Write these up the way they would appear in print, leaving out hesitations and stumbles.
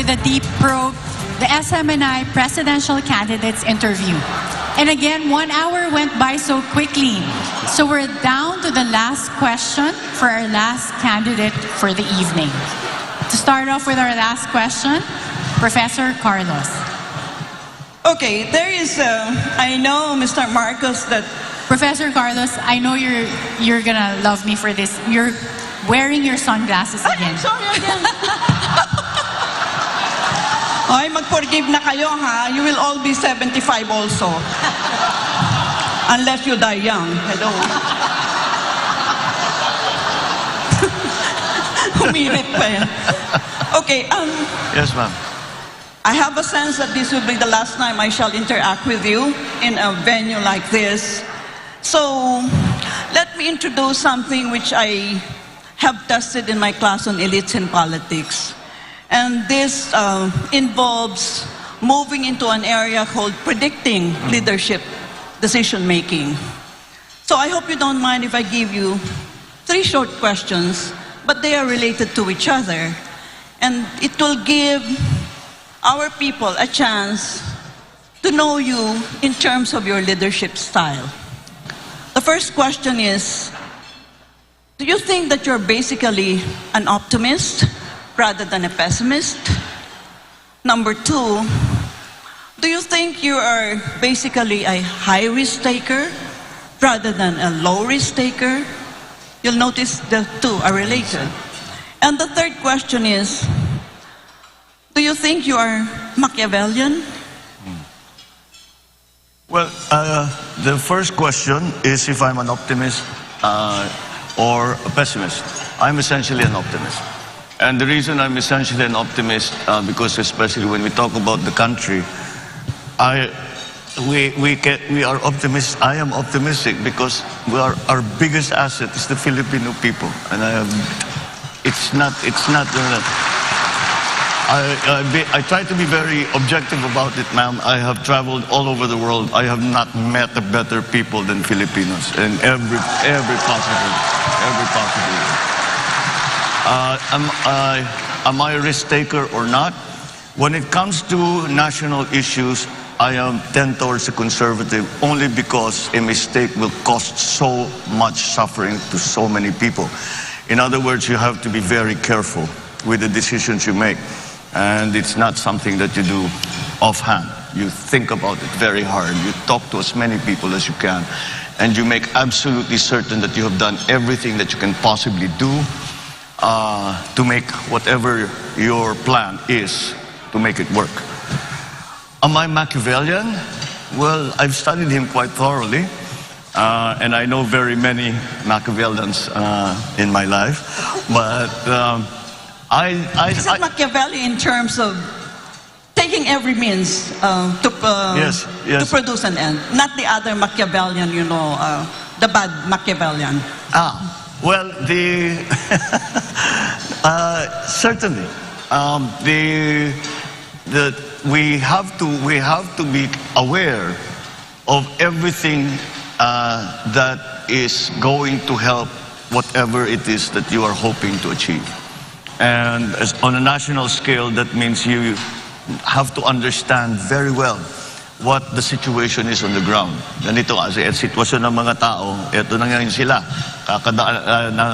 with a deep probe, the SMNI presidential candidates interview. And again, 1 hour went by so quickly. So we're down to the last question for our last candidate for the evening. To start off with our last question, Professor Carlos. Okay, there is, I know, Mr. Marcos, that... Professor Carlos, I know you're gonna love me for this. You're wearing your sunglasses again. Sorry again. Ay, mag-forgive na kayo, ha? You will all be 75 also. Unless you die young. Hello. Humirit pa yan. Okay, Yes, ma'am. I have a sense that this will be the last time I shall interact with you in a venue like this. So, let me introduce something which I have tested in my class on elites in politics. And this involves moving into an area called predicting leadership decision-making. So I hope you don't mind if I give you 3 short questions, but they are related to each other. And it will give our people a chance to know you in terms of your leadership style. The first question is, do you think that you're basically an optimist rather than a pessimist? Number 2, do you think you are basically a high-risk taker rather than a low-risk taker? You'll notice the 2 are related. And the third question is, do you think you are Machiavellian? Well, the first question is if I'm an optimist or a pessimist. I'm essentially an optimist. And the reason I'm essentially an optimist, because especially when we talk about the country, we are optimists. I am optimistic because our biggest asset is the Filipino people, and I try to be very objective about it, ma'am. I have traveled all over the world. I have not met a better people than Filipinos in every possible way. Am I a risk taker or not? When it comes to national issues, I tend towards the conservative only because a mistake will cost so much suffering to so many people. In other words, you have to be very careful with the decisions you make. And it's not something that you do offhand. You think about it very hard. You talk to as many people as you can. And you make absolutely certain that you have done everything that you can possibly do to make whatever your plan is, to make it work. Am I Machiavellian? Well, I've studied him quite thoroughly. And I know very many Machiavellians in my life. But Is it Machiavelli in terms of taking every means to produce an end? Not the other Machiavellian, you know, the bad Machiavellian. Well, certainly. We have to be aware of everything that is going to help whatever it is that you are hoping to achieve. And on a national scale, that means you have to understand very well what the situation is on the ground. Ganito kasi at sitwasyon ng mga tao, eto na ngayon sila.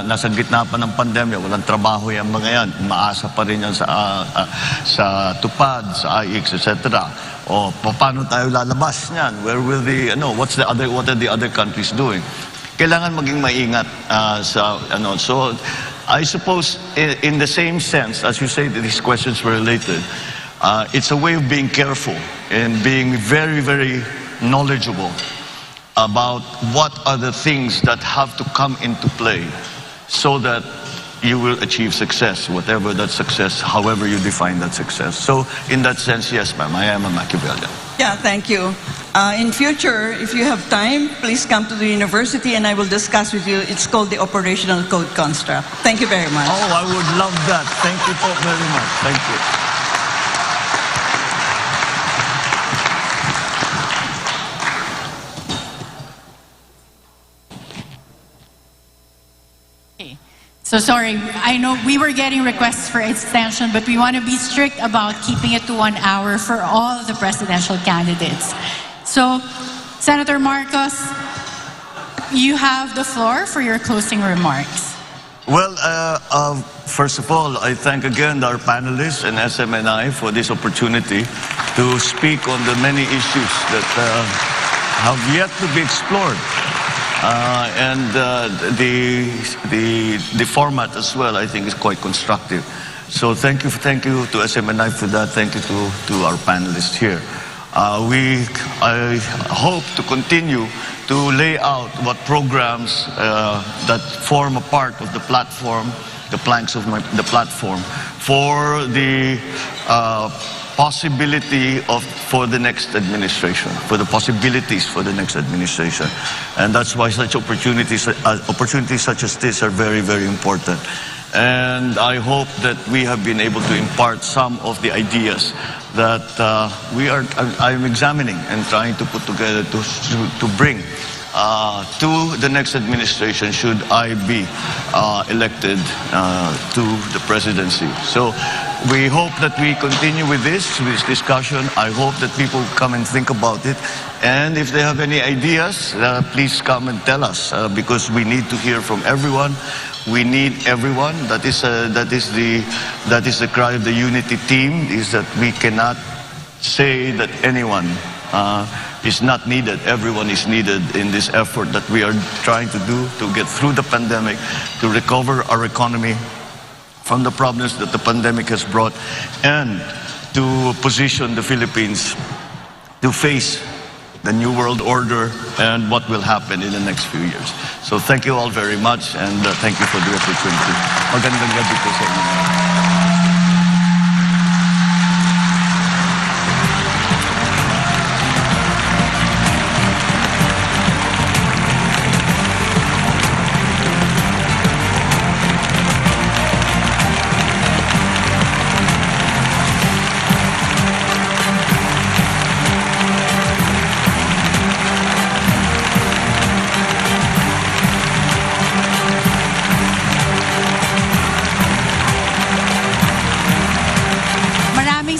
Nasa gitna pa ng pandemya, walang trabaho yung mga yan. Maasa pa rin yan sa tupad, sa IX, etc. O paano tayo lalabas niyan? Where will what are the other countries doing? Kailangan maging maingat so I suppose in the same sense, as you say that these questions were related, it's a way of being careful and being very, very knowledgeable about what are the things that have to come into play so that you will achieve success, whatever that success, however you define that success. So in that sense, yes, ma'am, I am a Machiavellian. Yeah, thank you. In future, if you have time, please come to the university and I will discuss with you. It's called the Operational Code Construct. Thank you very much. Oh, I would love that. Thank you very much. Thank you. So sorry, I know we were getting requests for extension, but we want to be strict about keeping it to 1 hour for all of the presidential candidates. So, Senator Marcos, you have the floor for your closing remarks. Well, first of all, I thank again our panelists and SMNI for this opportunity to speak on the many issues that have yet to be explored. And the format as well, I think, is quite constructive. So thank you to SMNI for that. Thank you to our panelists here. I hope to continue to lay out what programs that form a part of the platform, the planks of the platform, for the possibility for the next administration, for the possibilities for the next administration. And that's why such opportunities such as this are very, very important. And I hope that we have been able to impart some of the ideas that I'm examining and trying to put together to bring to the next administration should I be elected to the presidency. So we hope that we continue with this discussion. I hope that people come and think about it. And if they have any ideas, please come and tell us because we need to hear from everyone. We need everyone. That is the cry of the unity team, is that we cannot say that anyone is not needed. Everyone is needed in this effort that we are trying to do to get through the pandemic, to recover our economy from the problems that the pandemic has brought, and to position the Philippines to face the new world order and what will happen in the next few years. So thank you all very much, and thank you for the opportunity. Magandang gabi po sa inyo.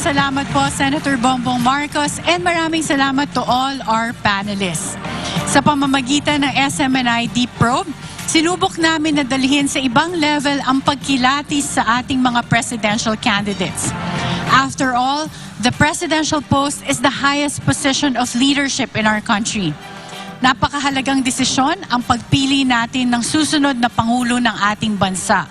Salamat po, Senator BongBong Marcos, and maraming salamat to all our panelists. Sa pamamagitan ng SMNI Deep Probe, sinubok namin na dalhin sa ibang level ang pagkilatis sa ating mga presidential candidates. After all, the presidential post is the highest position of leadership in our country. Napakahalagang desisyon ang pagpili natin ng susunod na Pangulo ng ating bansa.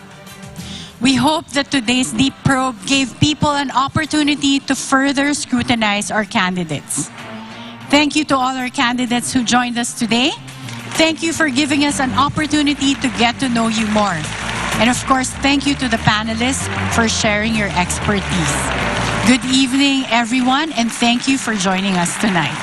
We hope that today's Deep Probe gave people an opportunity to further scrutinize our candidates. Thank you to all our candidates who joined us today. Thank you for giving us an opportunity to get to know you more. And of course, thank you to the panelists for sharing your expertise. Good evening, everyone, and thank you for joining us tonight.